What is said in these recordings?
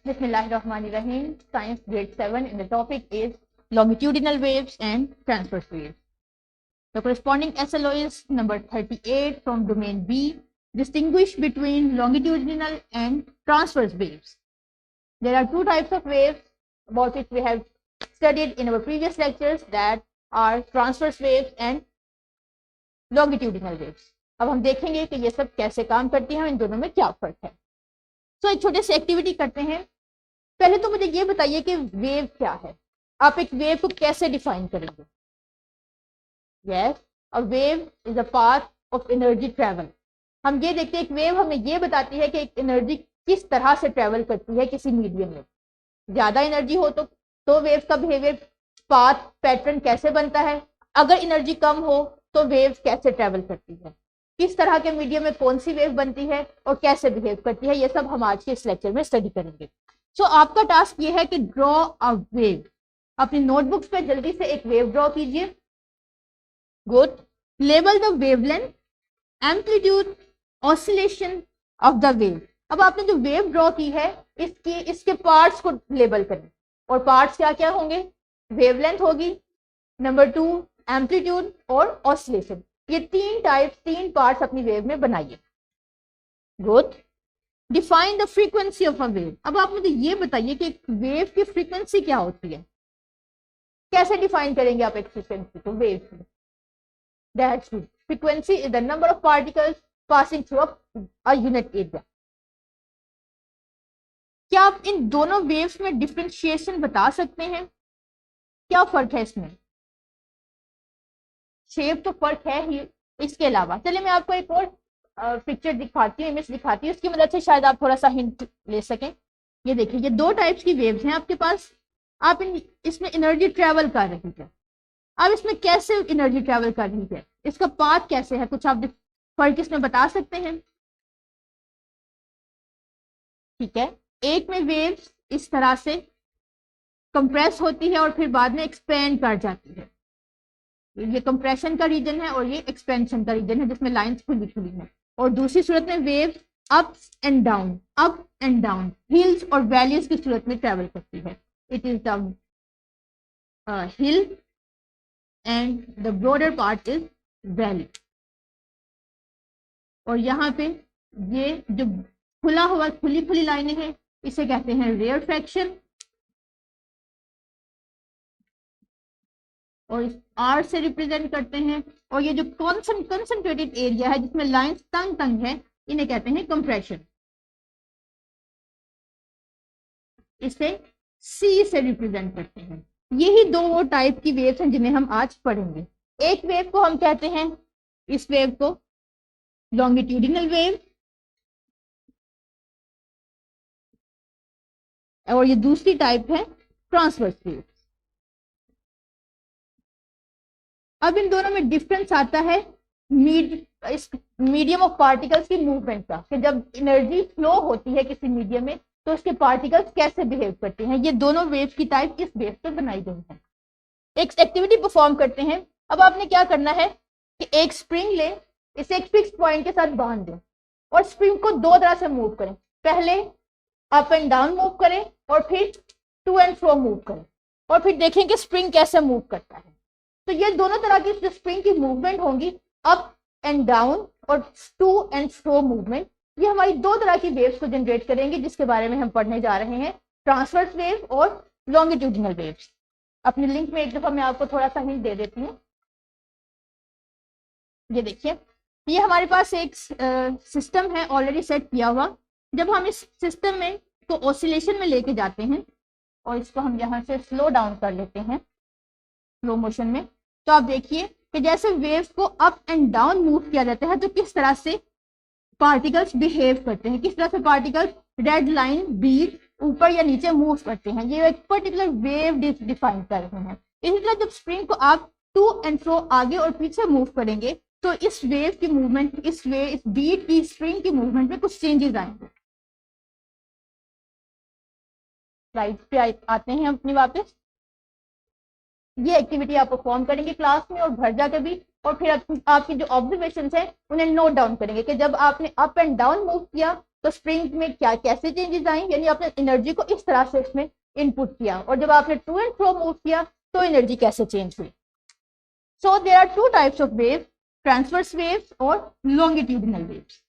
Bismillahirrahmanirrahim. Science grade 7 and the topic is longitudinal waves and transverse waves. The corresponding SLO is number 38 from domain B. Distinguish between longitudinal and transverse waves. There are two types of waves about which we have studied in our previous lectures, that are transverse waves and longitudinal waves. अब हम देखेंगे कि ये सब कैसे काम करती हैं, इन दोनों में क्या फर्क है. एक छोटे से एक्टिविटी करते हैं. पहले तो मुझे ये बताइए कि वेव क्या है. आप एक वेव को कैसे डिफाइन करेंगे? Yes, a wave is a path of energy travel. हम ये देखते हैं एक वेव हमें ये बताती है कि एक एनर्जी किस तरह से ट्रेवल करती है किसी मीडियम में. ज्यादा एनर्जी हो तो वेव का बिहेवियर, पाथ पैटर्न कैसे बनता है. अगर एनर्जी कम हो तो वेव कैसे ट्रेवल करती है, किस तरह के मीडियम में कौन सी वेव बनती है और कैसे बिहेव करती है, ये सब हम आज के इस लेक्चर में स्टडी करेंगे. आपका टास्क ये है कि ड्रॉ अ वेव. अपनी नोटबुक्स पे जल्दी से एक वेव ड्रॉ कीजिए. Good. Label the wavelength, amplitude, oscillation of the wave. अब आपने जो वेव ड्रॉ की है इसके पार्ट्स को लेबल करें. और पार्ट्स क्या क्या होंगे? वेवलेंथ होगी, नंबर 2 एम्पलीट्यूड और ऑसिलेशन. ये तीन पार्ट्स अपनी वेव में बनाइए. Good. Define the frequency of a wave. अब आप मुझे ये बताइए कि एक वेव की फ्रीक्वेंसी क्या होती है. कैसे डिफाइन करेंगे आप एक फ्रीक्वेंसी को वेव की? That's good. Frequency is the number of particles passing through a unit area. क्या आप इन दोनों वेव्स में डिफरेंशिएशन बता सकते हैं? क्या फर्क है इसमें? शेप तो फर्क है ही, इसके अलावा चलिए मैं आपको एक और पिक्चर दिखाती हूँ, इमेज दिखाती हूँ. इसकी मदद से शायद आप थोड़ा सा हिंट ले सकें. ये देखिए, ये दो टाइप्स की वेव्स हैं आपके पास. आप इसमें एनर्जी ट्रेवल कर रही है. अब इसमें कैसे एनर्जी ट्रेवल कर रही है, इसका पाथ कैसे है, कुछ आप फर्क इसमें बता सकते हैं? ठीक है. एक में वेव्स इस तरह से कंप्रेस होती है और फिर बाद में एक्सपेंड कर जाती है. ये कंप्रेशन का रीजन है और ये एक्सपेंशन का रीजन है जिसमें लाइंस खुली खुली है. और दूसरी सूरत में wave up and down, hills और वैलीज की सूरत में ट्रेवल करती है. It is the hill and the broader part is valley. और यहाँ पे ये जो खुला हुआ खुली लाइनें हैं इसे कहते हैं रेयर फ्रैक्शन. और इस आर से रिप्रेजेंट करते हैं. और ये जो कंसंट्रेटेड एरिया है जिसमें लाइंस तंग है इन्हें कहते हैं कंप्रेशन. इसे सी से रिप्रेजेंट करते हैं. यही दो टाइप की वेव्स हैं जिन्हें हम आज पढ़ेंगे. एक वेव को हम कहते हैं, इस वेव को लॉन्गिट्यूडिनल वेव, और ये दूसरी टाइप है ट्रांसवर्स वेव. अब इन दोनों में डिफरेंस आता है मीडियम ऑफ पार्टिकल्स की मूवमेंट का, कि जब एनर्जी फ्लो होती है किसी मीडियम में तो उसके पार्टिकल्स कैसे बिहेव करते हैं. ये दोनों वेव की टाइप इस बेस पर बनाई गई है. एक एक्टिविटी परफॉर्म करते हैं. अब आपने क्या करना है कि एक स्प्रिंग ले, इसे एक फिक्स पॉइंट के साथ बांध दें और स्प्रिंग को दो तरह से मूव करें. पहले अप एंड डाउन मूव करें और फिर टू एंड फ्रो मूव करें और फिर देखें कि स्प्रिंग कैसे मूव करता है. तो ये दोनों तरह की जो स्प्रिंग की मूवमेंट होंगी, अप एंड डाउन और टू एंड फ्रो मूवमेंट, ये हमारी दो तरह की वेव्स को जनरेट करेंगे जिसके बारे में हम पढ़ने जा रहे हैं, ट्रांसवर्स वेव और लॉन्गिट्यूडिनल वेव्स. अपने लिंक में एक दफा मैं आपको थोड़ा सा हिंट दे देती हूँ. ये देखिए, ये हमारे पास एक सिस्टम है ऑलरेडी सेट किया हुआ. जब हम इस सिस्टम में को ऑसिलेशन में लेके जाते हैं और इसको हम यहाँ से स्लो डाउन कर लेते हैं स्लो मोशन में, तो आप देखिए कि जैसे वेव को अप एंड डाउन मूव किया जाता है तो किस तरह से पार्टिकल्स बिहेव करते हैं, किस तरह से पार्टिकल्स रेड लाइन बीट ऊपर या नीचे मूव करते हैं. ये एक पर्टिकुलर वेव डिफाइन कर रहे हैं. इसी तरह जब स्प्रिंग को आप टू एंड फ्रो आगे और पीछे मूव करेंगे तो इस वेव की मूवमेंट, इस बीट की, स्प्रिंग की मूवमेंट में कुछ चेंजेस आएंगे. स्लाइड पे आते हैं अपनी वापस. ये एक्टिविटी आप परफॉर्म करेंगे क्लास में और घर जाकर भी, और फिर आपकी जो ऑब्जर्वेशन है उन्हें नोट डाउन करेंगे कि जब आपने अप एंड डाउन मूव किया तो स्प्रिंग में क्या कैसे चेंजेस आई, यानी आपने एनर्जी को इस तरह से इसमें इनपुट किया, और जब आपने टू एंड फ्रो मूव किया तो एनर्जी कैसे चेंज हुई। So there are two types of wave, transverse waves और लॉन्गिट्यूडिनल वेव्स।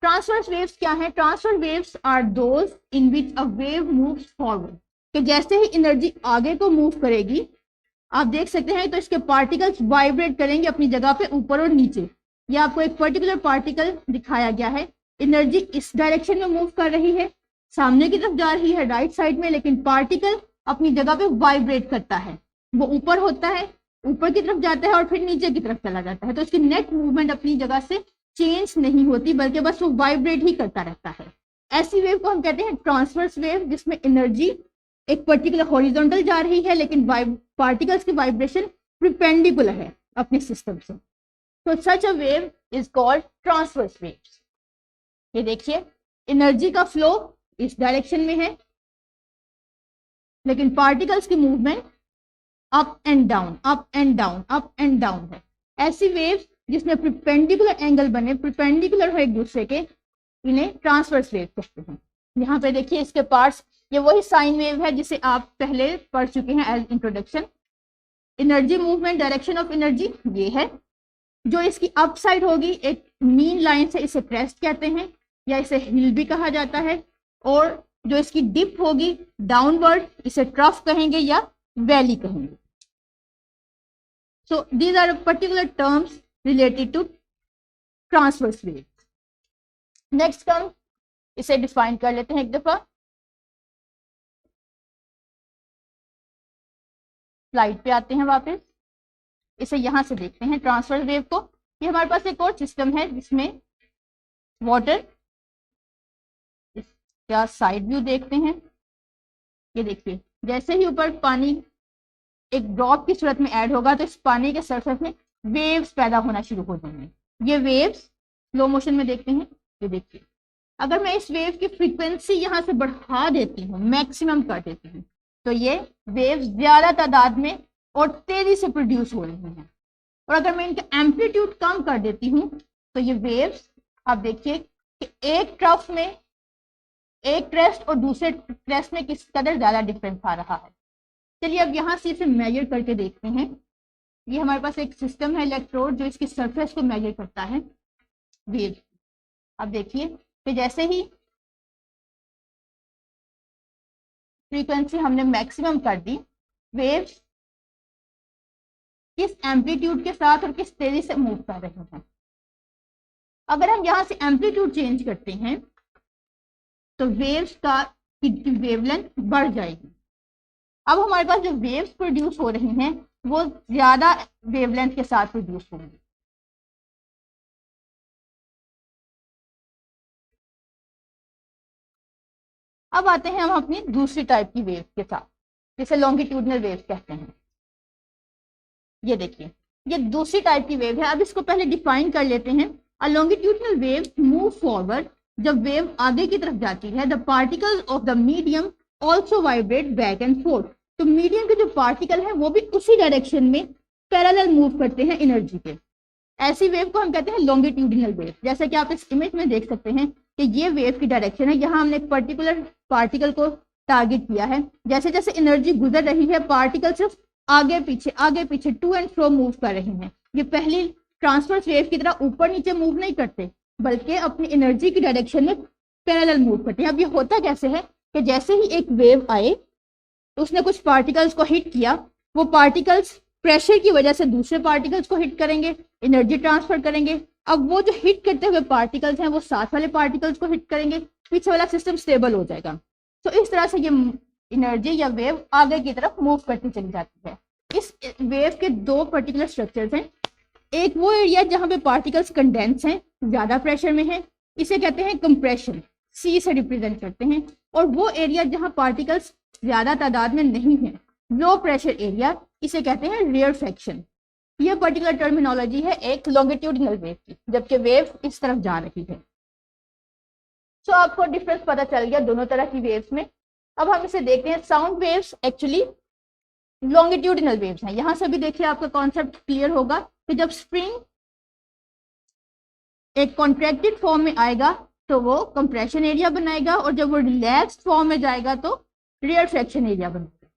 ट्रांसवर्स वेव्स क्या है? Transverse waves are those in which a wave moves forward, कि जैसे ही एनर्जी आगे को मूव करेगी, आप देख सकते हैं तो इसके पार्टिकल्स वाइब्रेट करेंगे अपनी जगह पे ऊपर और नीचे। ये आपको एक पर्टिकुलर पार्टिकल दिखाया गया है, एनर्जी इस डायरेक्शन में मूव कर रही है, सामने की तरफ जा रही है राइट साइड में, लेकिन पार्टिकल अपनी जगह पे वाइब्रेट करता है, वो ऊपर होता है, ऊपर की तरफ जाता है और फिर नीचे की तरफ चला जाता है, तो इसकी नेट मूवमेंट अपनी जगह से चेंज नहीं होती, बल्कि बस वो वाइब्रेट ही करता रहता है। ऐसी वेव को हम कहते हैं ट्रांसवर्स वेव, जिसमें एनर्जी एक पर्टिकुलर हॉरिजॉन्टल जा रही है लेकिन पार्टिकल्स की वाइब्रेशन परपेंडिकुलर है अपने सिस्टम से। तो such a wave is called transverse waves. ये देखिए, एनर्जी का फ्लो इस डायरेक्शन में है लेकिन पार्टिकल्स की movement up and down, up and down, up and down है। ऐसी वेव्स जिसमें परपेंडिकुलर एंगल बने, परपेंडिकुलर हो एक दूसरे के, इन्हें ट्रांसवर्स वेव कहते हैं। यहाँ पे देखिए इसके पार्ट्स, ये वही साइन वेव है जिसे आप पहले पढ़ चुके हैं as introduction. Energy movement, direction of energy ये है, जो इसकी अप साइड होगी एक मीन लाइन से, इसे क्रेस्ट कहते हैं या इसे हिल भी कहा जाता है, और जो इसकी डिप होगी डाउनवर्ड, इसे ट्रफ कहेंगे या वैली कहेंगे। So these are particular terms related to transverse wave. Next come, इसे डिफाइन कर लेते हैं एक दफा। स्लाइड पे आते हैं वापस, इसे यहां से देखते हैं ट्रांसवर्स वेव को। ये हमारे पास एक और सिस्टम है जिसमें वाटर, इसका साइड व्यू देखते हैं। ये देखिए, जैसे ही ऊपर पानी एक ड्रॉप की सूरत में ऐड होगा तो इस पानी के सरफेस में वेव्स पैदा होना शुरू हो जाएंगे। ये वेव्स स्लो मोशन में देखते हैं। ये देखिए, अगर मैं इस वेव की फ्रीक्वेंसी यहां से बढ़ा देती हूँ, मैक्सिमम कर देती हूँ, तो ये वेव्स ज्यादा तादाद में और तेजी से प्रोड्यूस हो रही हैं। और अगर मैं इनका एम्पलीट्यूड कम कर देती हूँ तो ये वेव्स, आप देखिए कि एक ट्रफ में, एक क्रेस्ट और दूसरे क्रेस्ट में किस कदर ज्यादा डिफरेंस आ रहा है। चलिए अब यहाँ से इसे मेजर करके देखते हैं। ये हमारे पास एक सिस्टम है इलेक्ट्रोड, जो इसकी सरफेस को मेजर करता है वेव। अब देखिए कि जैसे ही फ्रीक्वेंसी हमने मैक्सिमम कर दी, वेव्स किस एम्पलीट्यूड के साथ और किस तेजी से मूव कर रहे हैं। अगर हम यहाँ से एम्पलीट्यूड चेंज करते हैं तो वेव्स का वेवलेंथ बढ़ जाएगी। अब हमारे पास जो वेव्स प्रोड्यूस हो रही हैं वो ज्यादा वेवलेंथ के साथ प्रोड्यूस होंगी। अब आते हैं हम अपनी दूसरी टाइप की वेव के साथ, जिसे लॉन्गिट्यूडिनल वेव कहते हैं। ये देखिए, ये दूसरी टाइप की वेव है। अब इसको पहले डिफाइन कर लेते हैं। अ लॉन्गिट्यूडिनल वेव मूव फॉरवर्ड, जब वेव आगे की तरफ जाती है, the particles of the medium also vibrate back and fourth, तो मीडियम के जो पार्टिकल हैं वो भी उसी डायरेक्शन में पैरेलल मूव करते हैं एनर्जी के। ऐसी वेव को हम कहते हैं लॉन्गिट्यूडिनल वेव। जैसे कि आप इस इमेज में देख सकते हैं कि ये वेव की डायरेक्शन है, यहाँ हमने एक पर्टिकुलर पार्टिकल को टारगेट किया है। जैसे जैसे एनर्जी गुजर रही है, पार्टिकल सिर्फ आगे पीछे टू एंड फ्रो मूव कर रहे हैं। ये पहली ट्रांसवर्स वेव की तरह ऊपर नीचे मूव नहीं करते, बल्कि अपनी एनर्जी की डायरेक्शन में पैरेलल मूव करते हैं। अब ये होता कैसे है कि जैसे ही एक वेव आए, उसने कुछ पार्टिकल्स को हिट किया, वो पार्टिकल्स प्रेशर की वजह से दूसरे पार्टिकल्स को हिट करेंगे, एनर्जी ट्रांसफर करेंगे। अब वो जो हिट करते हुए पार्टिकल्स हैं वो साथ वाले पार्टिकल्स को हिट करेंगे, पीछे वाला सिस्टम स्टेबल हो जाएगा। तो इस तरह से ये एनर्जी या वेव आगे की तरफ मूव करती चली जाती है। इस वेव के दो पर्टिकुलर स्ट्रक्चर्स हैं। एक वो एरिया जहाँ पे पार्टिकल्स कंडेंस हैं, ज्यादा प्रेशर में है, इसे कहते हैं कंप्रेशन, सी से रिप्रेजेंट करते हैं। और वो एरिया जहाँ पार्टिकल्स ज्यादा तादाद में नहीं है, लो प्रेशर एरिया, इसे कहते हैं रेयरफेक्शन। यह पर्टिकुलर टर्मिनोलॉजी है एक लॉन्गिट्यूडिनल वेव की, जबकि वेव इस तरफ जा रही है। सो आपको डिफरेंस पता चल गया दोनों तरह की वेव्स में। अब हम इसे देखते हैं। Sound waves actually longitudinal waves हैं। यहां से भी देखिए आपका कॉन्सेप्ट क्लियर होगा कि जब स्प्रिंग एक कॉन्ट्रैक्टेड फॉर्म में आएगा तो वो कंप्रेशन एरिया बनाएगा, और जब वो रिलैक्स्ड फॉर्म में जाएगा तो रेयरफेक्शन एरिया बनाएगा।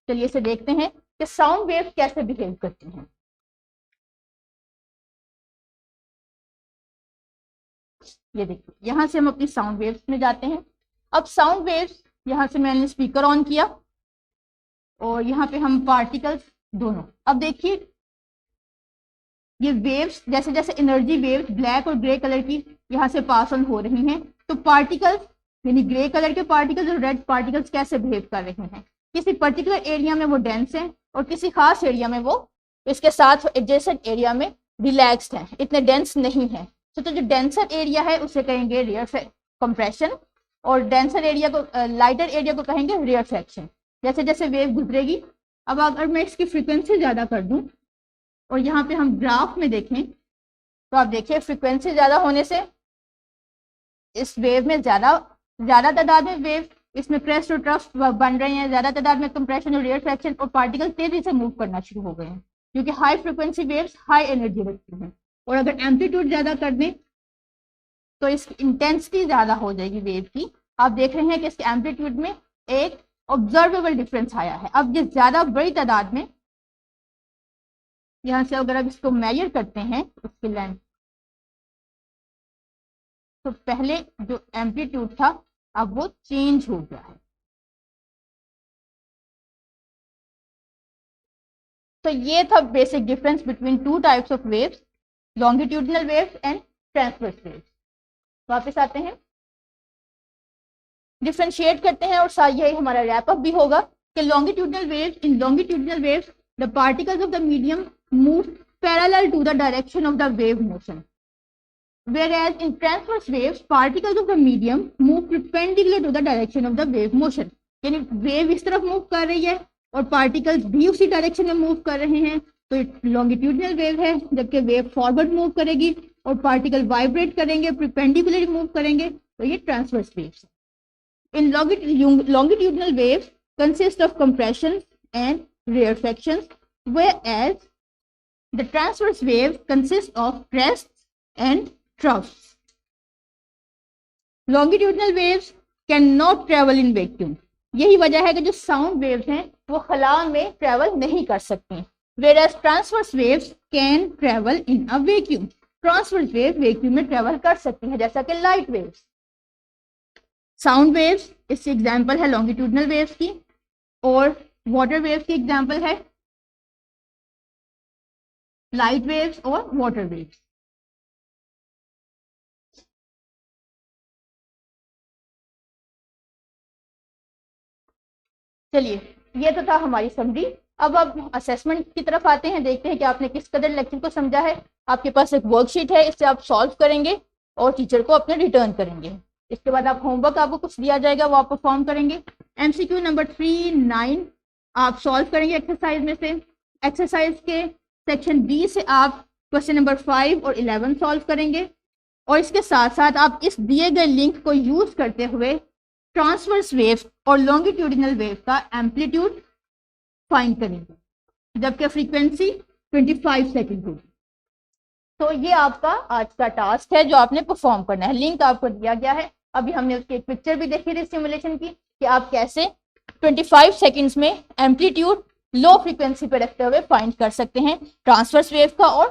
चलिए इसे देखते हैं कि साउंड वेव्स कैसे बिहेव करती हैं। ये देखिए यहां से हम अपनी साउंड वेव्स में जाते हैं। अब साउंड वेव्स, यहां से मैंने स्पीकर ऑन किया और यहाँ पे हम पार्टिकल्स दोनों, अब देखिए ये वेव्स जैसे जैसे एनर्जी वेव्स ब्लैक और ग्रे कलर की यहाँ से पास ऑन हो रही हैं, तो पार्टिकल्स यानी ग्रे कलर के पार्टिकल्स और रेड पार्टिकल्स कैसे बिहेव कर रहे हैं। किसी पर्टिकुलर एरिया में वो डेंस हैं और किसी खास एरिया में वो इसके साथ एडजेसेंट एरिया में रिलैक्स्ड हैं, इतने डेंस नहीं है। तो जो डेंसर एरिया है उसे कहेंगे रेयर कंप्रेशन, और डेंसर एरिया को, लाइटर एरिया को कहेंगे रेयरफेक्शन। जैसे जैसे वेव गुजरेगी, अब अगर मैं इसकी फ्रीक्वेंसी ज़्यादा कर दूं और यहाँ पे हम ग्राफ में देखें तो आप देखिए फ्रीक्वेंसी ज़्यादा होने से इस वेव में ज़्यादा तादाद में वेव इसमें क्रेस्ट और ट्रफ बन रहे हैं, ज़्यादा तादाद में कंप्रेशन और रेयरफेक्शन, और पार्टिकल तेज़ी से मूव करना शुरू हो गए हैं क्योंकि high frequency waves high energy रखती हैं। और अगर एम्पलीट्यूड ज़्यादा कर दें तो इसकी इंटेंसिटी ज़्यादा हो जाएगी वेव की। आप देख रहे हैं कि इसके एम्पलीट्यूड में एक ऑब्जर्वेबल डिफरेंस आया है। अब ये ज़्यादा बड़ी तादाद में, यहाँ से अगर आप इसको मेजर करते हैं उसकी लेंथ, तो पहले जो एम्पलीट्यूड था अब वो चेंज हो गया है। तो ये था basic difference between two types of waves, longitudinal waves and transverse waves. वापस आते हैं, डिफरेंशिएट करते हैं, और साथ यही हमारा रैप अप भी होगा कि longitudinal waves, in longitudinal waves the particles of the medium move parallel to the direction of the wave motion, whereas in transverse waves particles of the medium move perpendicular to the direction of the wave motion। यानी wave इस तरफ move कर रही है और particles भी उसी direction में मूव कर रहे हैं, तो लॉन्गिट्यूडिनल वेव है। जबकि वेव फॉरवर्ड मूव करेगी और पार्टिकल वाइब्रेट करेंगे, परपेंडिकुलर मूव करेंगे, तो ये ट्रांसवर्स वेव्स है। In longitudinal waves consist of compressions and rarefactions, whereas the transverse wave consists of crests and troughs. Longitudinal waves cannot travel in vacuum. यही वजह है कि जो साउंड वेव्स हैं वो खला में ट्रेवल नहीं कर सकती, whereas transverse waves can travel in a vacuum. Transverse wave vacuum में ट्रेवल कर सकती है, जैसा कि लाइट वेव्स। साउंड वेव्स इसकी एग्जांपल है लॉन्गिट्यूडिनल वेव्स की, और वाटर वेव्स की एग्जांपल है लाइट वेव्स और वाटर वेव्स। चलिए ये तो था हमारी समरी। अब असेसमेंट की तरफ आते हैं, देखते हैं कि आपने किस कदर लेक्चर को समझा है। आपके पास एक वर्कशीट है, इससे आप सॉल्व करेंगे और टीचर को अपने रिटर्न करेंगे। इसके बाद आप होमवर्क आपको कुछ दिया जाएगा वो आप परफॉर्म करेंगे। MCQ नंबर 3, 9 आप सॉल्व करेंगे एक्सरसाइज में से। एक्सरसाइज के सेक्शन बी से आप क्वेश्चन नंबर 5 और 11 सॉल्व करेंगे, और इसके साथ साथ आप इस दिए गए लिंक को यूज करते हुए ट्रांसवर्स वेव और लॉन्गिट्यूडिनल वेव का एम्पलीट्यूड फाइंड करेंगे, जबकि फ्रीक्वेंसी 25 सेकंड होगी। तो ये आपका आज का टास्क है जो आपने परफॉर्म करना है। लिंक आपको दिया गया है। अभी हमने उसकी एक पिक्चर भी देखी थी सिमुलेशन की कि आप कैसे 25 सेकंड्स में एम्पलीट्यूड लो फ्रीक्वेंसी पे रखते हुए फाइंड कर सकते हैं ट्रांसवर्स वेव का और